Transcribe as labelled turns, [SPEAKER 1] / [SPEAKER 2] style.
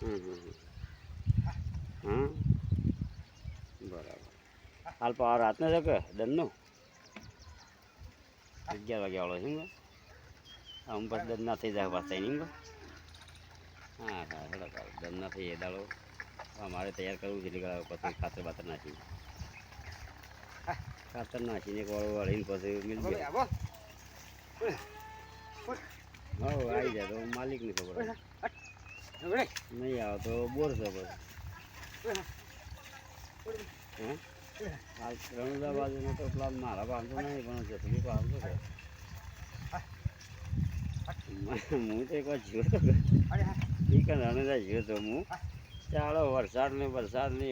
[SPEAKER 1] હા બરાબર. હાલ પાવર રાતનો છે કે દનનો 11 વાગ્યા વાળો છે ને આમ બસ દન ના થઈ જાય પાછા નહીં હા હા થોડા દન ના થઈ જાય દાડો અમારે તૈયાર કરવું છે એટલે પછી ખાતર બાતર નાખી ખાતર નાખીને એક વાળું વાળીને પછી મિલ ગયો હા આવી જાય તો માલિકની ખબર નહીં આવે તો બોર છે બસ હા હાલ રણુદા બાજુનો તો પ્લાન મારા બાંધતો નહીં પણ જસલી બાંધતો છે હું તો એક વાર જીવો તો એ કે રણુદા જીવો તો હું ચાલો વરસાદ ને